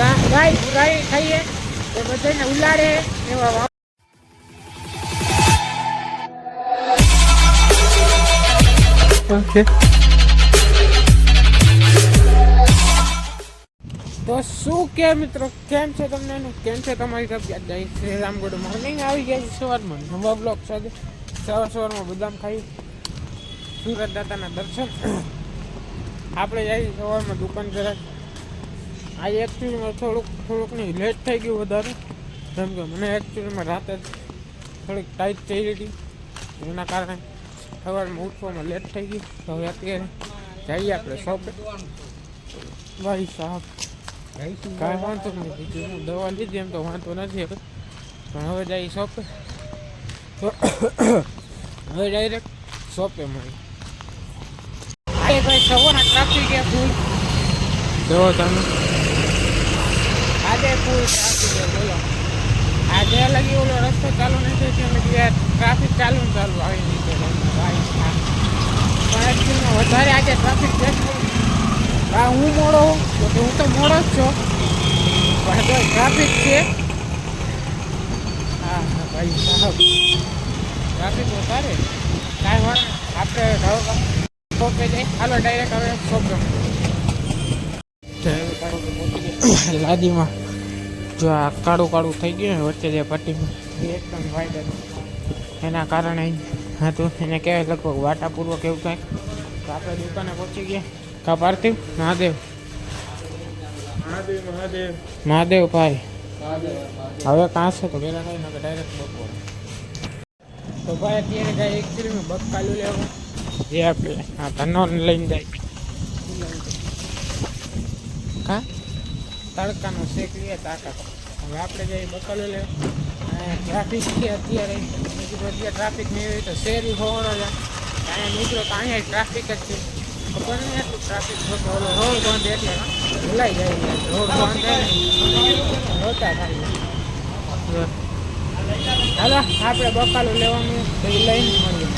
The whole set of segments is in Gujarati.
ગાય ખાઈએ તો બધાને ઉલાડે એવા તો શું કે મિત્રો કેમ છે તમને કેમ છે તમારી તબિયત? જય શ્રી રામ, ગુડ મોર્નિંગ. આવી ગયા છે સવારમાં નવા બ્લોગ સાથે. સવારમાં બદામ ખાઈ સુરત દાદાના દર્શન. આપણે જઈએ સવારમાં દુકાન જરાક. આજે એકચ્યુઅલીમાં થોડુંક નહીં લેટ થઈ ગયું વધારે, કેમ કે મને એકચ્યુઅલીમાં રાતે થોડીક ટાઈટ થઈ હતી, એના કારણે સવારમાં ઉઠવામાં લેટ થઈ ગયું. તો હવે અત્યારે જઈએ આપણે શોપે. ભાઈ સાહેબ કાંઈ વાંધો નહીં, બીજું હું દવા લીધી એમ તો વાંધો નથી હવે, પણ હવે જઈએ શોપે. તો હવે ડાયરેક્ટ શોપે મળી. ભાઈ સવારના ટ્રાફિક એ ફૂલ જોવો તમે, આજે ફૂલ ટ્રાફિક છે. બોલો આજે લગી ઓલો રસ્તો ચાલુ નથી ત્યાં લગી ટ્રાફિક ચાલુ આવી રીતે ભાઈ. પણ એકચ્યુઅલમાં વધારે આજે ટ્રાફિક છે. હા હું મોડો તો હું તો મોડો જ છું, પણ તો ટ્રાફિક છે. હા ભાઈ સાહેબ ટ્રાફિક વધારે કાંઈ વાંધો આપણે શોપે જઈ. હાલો ડાયરેક્ટ હવે શોપે લાદીમાં જો આ કાળું થઈ ગયું ને વચ્ચે જે પટ્ટીમાં એકદમ વાઇટ હતું, એના કારણે હતું એને કહેવાય લગભગ વાટાપૂર્વક એવું કાંઈક. તો આપણે દુકાને પહોંચી ગયા. કા પાર્થિવ મહાદેવ ભાઈ હવે કાં છે તો પેલા કઈ નાખે ડાયરેક્ટ બપોર. તો ભાઈ અત્યારે જાય એકચ્યુઅલીમાં બકાલું લેવું જે આપણે આ ધનો લઈને જાય. કા તડકાનો શેક લઈએ તાકાત. હવે આપણે જઈએ બકાલું લેવું. ટ્રાફિક છે અત્યારે, અત્યારે ટ્રાફિક નહીં હોય તો શેરી હોવાનો જાય અહીંયા નીકળો તો અહીંયા ટ્રાફિક જ છે. ખબર નહીં એટલું ટ્રાફિક રોડ બંધ એટલે ભૂલાઈ જાય. રોડ બંધ થાય હોતા થાય. હાલો આપણે બકાલું લેવાનું તો એ લઈને મળીએ.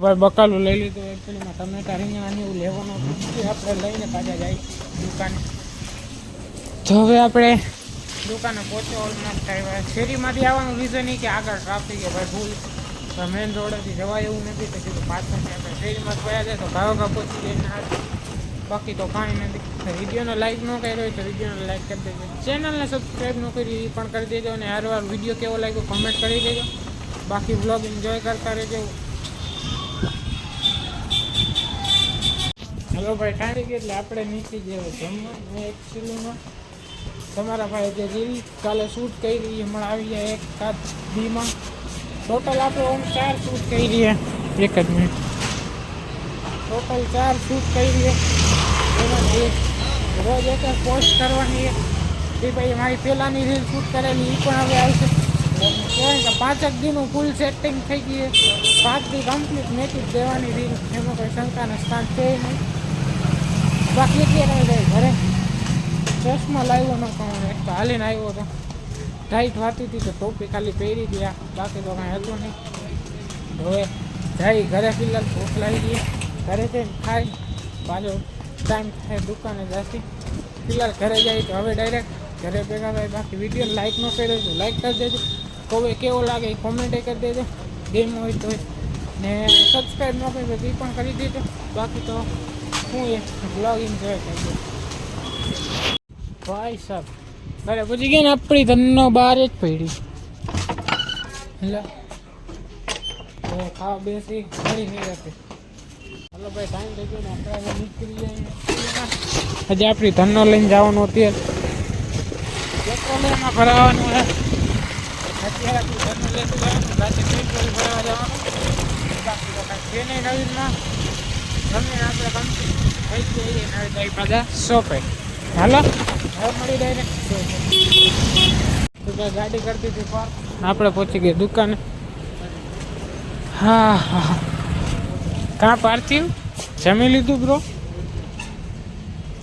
ભાઈ બકાલું લઈ લીધું. એકચ્યુઅલીમાં ટમેટા રીંગણાને એવું લેવાનું આપણે લઈને પાછા જાય દુકાને. તો હવે આપણે દુકાને પહોંચવા ઓલમોસ્ટ આવ્યા. શેરીમાંથી આવવાનું રીઝન એ કે આગળ ટ્રાફિક છે ભાઈ ફૂલ, મેઇન રોડેથી જવાય એવું નથી. તો કીધું પાછળથી આપણે શેરીમાં ગયા જાય તો ઘાવઘા પહોંચી જઈને. બાકી તો કાંઈ નથી. વિડીયોને લાઈક ન કર્યો હોય તો વિડીયોને લાઈક કરી દેજો. ચેનલને સબસ્ક્રાઈબ ન કરી એ પણ કરી દેજો. અને વાર વિડીયો કેવો લાગ્યો કમેન્ટ કરી દેજો. બાકી વ્લોગ એન્જોય કરતા રહેજો. હેલો ભાઈ ઠારી ગઈ એટલે આપણે નીકળી જઈએ જમવા. એકચ્યુઅલીમાં તમારા ભાઈ જે રીલ કાલે શૂટ કરી હમણાં આવી જાય એક કાદ દીમાં. ટોટલ આપણે ઓમ 4 શૂટ કરી રહીએ. એક જ મિનિટ. ટોટલ 4 શૂટ કરી રહીએ. એમાં રોજ એક પોસ્ટ કરવાની એ ભાઈ મારી પહેલાંની રીલ શૂટ કરેલી એ પણ હવે આવશે. કહેવાય કે 5 દીનું ફૂલ સેટિંગ થઈ ગઈ. 5 દી કમ્પ્લીટ મેકી જ દેવાની રીલ, એમાં કોઈ શંકાના સ્થાન છે નહીં. બાકી અત્યારે જાય ઘરે ચશ્મા લાવ્યો ન કહું, એક તો હાલીને આવ્યો હતો. ટાઈટ વાતી હતી તો ટોપી ખાલી પહેરી ગયા, બાકી તો કાંઈ હતું નહીં. હવે જાય ઘરે ફિલહાલ ભૂખ લાગી ગઈ. ઘરે જઈને ખાઈ પાછો ટાઈમ થાય દુકાને જતી. ફિલહાલ ઘરે જાય તો હવે ડાયરેક્ટ ઘરે ભેગા થાય. બાકી વિડીયો લાઈક ન કર્યો તો લાઈક કરી દેજો. કોઈ કેવો લાગે એ કોમેન્ટ કરી દેજો. ગેમ હોય તો ને સબસ્ક્રાઈબ ન કર્યું તો એ પણ કરી દેજો. બાકી તો હું એ બ્લોગ એન્જોય કરજો. ભાઈ સાહેબ ઘરે પૂછી ગયા ને આપણી ધનનો બહાર જ પડી. એટલે ખાવા બેસી ઘણી નહીં રહેતી. હલો ભાઈ ટાઈમ થઈ ગયો ને આપણે નીકળી જાય. હજી આપણી ધનનો લઈને જવાનું અત્યારે પેટ્રોલિયમમાં ભરાવાનું છે. અત્યારે આપણું ધનનો લેતું જવાનું, રાતે પેટ્રોલ ભરવા જવાનું. બાકી તો કાંઈ છે નહીં નવીનમાં. ગમે આપણે કમ્પ્લીટ થઈ જઈએ હવે જઈ પાછા શોપે. હાલો હવે મળી ડાયરેક્ટ ગાડી કરતી હતી પાર્ક. આપણે પહોંચી ગયા દુકાને. હા હા કાં પાર્થિવ જમી લીધું બ્રો?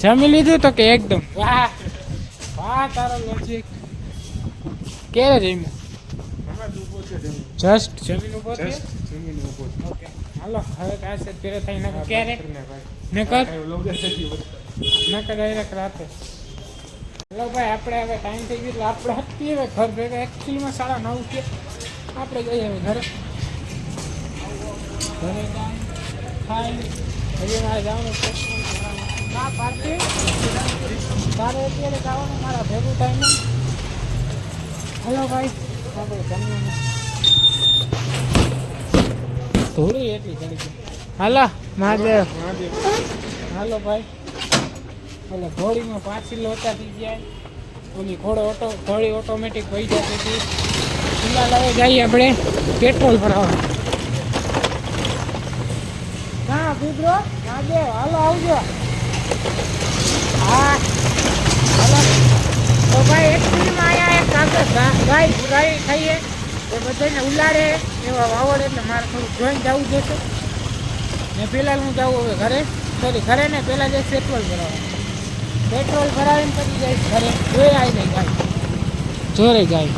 જમી લીધું તો કે એકદમ વાહ વાહ તારો લોજિક. ક્યારે જમ્યું? જસ્ટ જમીન ઉભો થયો. ઓકે હાલો હવે કાંઈ છે ત્યારે થઈ ન ક્યારે ન કર ડાયરેક્ટ રાતે. હલો ભાઈ, આપણે હવે ટાઈમ થઈ ગયો એટલે આપણે હતી હવે ઘર ભેગા. એકચ્યુઅલીમાં 9:30 છે. આપણે જઈએ હવે ઘરે. ઘરે ખાઈ હજી મારે જવાનું છે ના પાર્કિંગ. તારે અત્યારે જવાનું મારા ભેગું ટાઈમ. હલો ભાઈ, આપણે જમવાનું થોડી એટલી ચડી ગઈ. હાલો મહાદેવ. હાલો ભાઈ, એટલે ઘોડીમાં પાછી લોચાતી જાય. ઓલી ઘોડી ઓટોમેટિક વહી જતી હતી. ફિલહાલ હવે જઈએ આપણે પેટ્રોલ ભરાવા. હા બીબ્રો મહાદેવ, હાલો આવજો. હા હાલો. તો ભાઈ એકચ્યુઅલીમાં અહીંયા એક કાગળ ગાય ખાઈએ એ બધાને ઉલાડે એવા વાવડ, એટલે મારે થોડું જોઈને જવું જોઈશે. ને પહેલાં હું જાઉં હવે ઘરે. ઘરે ને પહેલાં જઈશ પેટ્રોલ ભરાવા. પેટ્રોલ ભરાવીને પછી જઈશ ઘરે. જોઈ આવી નહીં ગાય, જોરે ગાય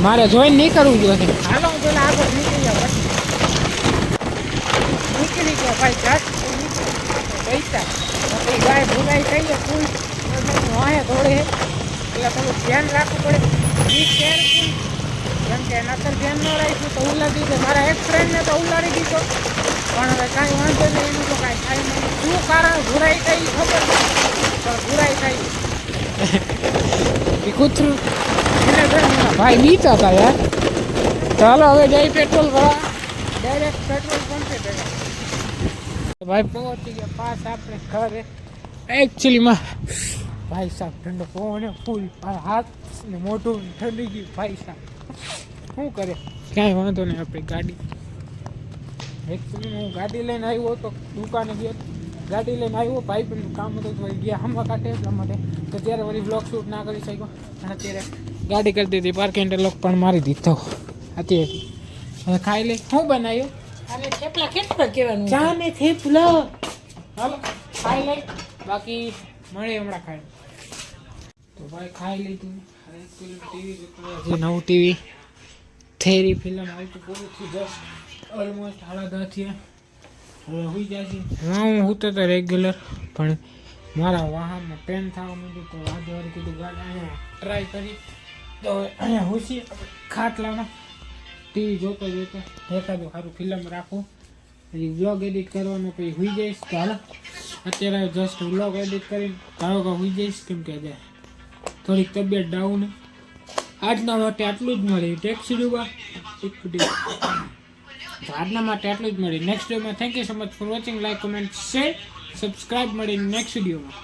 મારે જોઈને નહીં કરવું જોઈએ. હાલો હું પેલા આગળ નીકળી જાઉં. નીકળી ગયા ભાઈ, જાત પૈસા પછી ગાય ભૂલાઈ થઈએ ફૂલ વાંહે દોડે એટલે થોડું ધ્યાન રાખવું પડે. કેમ કે નકર ધ્યાન ન રાખ્યું તો ઉલાડી દે. મારા એક ફ્રેન્ડને તો ઉલાડી દીધો, પણ હવે કાંઈ વાંધો નહીં. એનું તો કાંઈ થાય નહીં. શું કારણ ભૂરાઈ થઈ ખબર નહીં, પણ ભૂરાઈ થઈ એ કૂતરું એને મારા ભાઈ નીચા હતા યાર. ચાલો હવે જઈ પેટ્રોલ ભરવા. ડાયરેક્ટ પેટ્રોલ પંપે ભેગા ભાઈ પહોંચી ગયા પાસ આપણે ઘરે. એકચ્યુઅલીમાં ભાઈ સાહેબ ઠંડો પવન ફૂલ હાથ ને મોઢું ઠંડી ગયું. ભાઈ સાહેબ શું કરે, કાંઈ વાંધો નહીં. આપણી ગાડી એકચ્યુઅલી હું ગાડી લઈને આવ્યો તો દુકાને ગયો. ગાડી લઈને આવ્યો, ભાઈ પણ કામ હતું તો ગયા હમણાં કાઢે એટલા માટે. તો ત્યારે વળી બ્લોગ શૂટ ના કરી શક્યો. અને અત્યારે ગાડી કરી દીધી પાર્કિંગ લોક પણ મારી દીધો. અત્યારે હવે ખાઈ લે. શું બનાવ્યું? અને થેપલા કેટલા કહેવાનું? ચા ને થેપલા. હાલો ખાઈ લે, બાકી મળે હમણાં ખાઈ. તો ભાઈ ખાઈ લીધું. ટીવી નવું ટીવી થેરી ફિલ્મ આવી તો પૂરું થયું. જસ્ટ ઓલમોસ્ટ 10:30 થયા. હવે હોઈ જાય છે. હું તો રેગ્યુલર, પણ મારા વાહનમાં પેન થવા માંડ્યું તો વાંધો કીધું ગાડી અહીંયા ટ્રાય કરી. તો અહીંયા હોશી ખાટલામાં ટીવી જોતો એકાદું સારું ફિલ્મ રાખું. પછી વ્લોગ એડિટ કરવાનો પછી હોઈ જઈશ. તો હાલો અત્યારે જસ્ટ વ્લોગ એડિટ કરીને ધારો કે હોઈ જઈશ. કેમ કે આજે થોડીક તબિયત ડાઉન. આજના માટે આટલું જ મળી. ટેક્સી ડૂબા તો આજના માટે આટલું જ મળી. નેક્સ્ટ વિડીયોમાં thank you so much for watching. Like, comment, share, subscribe. મળી નેક્સ્ટ વિડીયોમાં.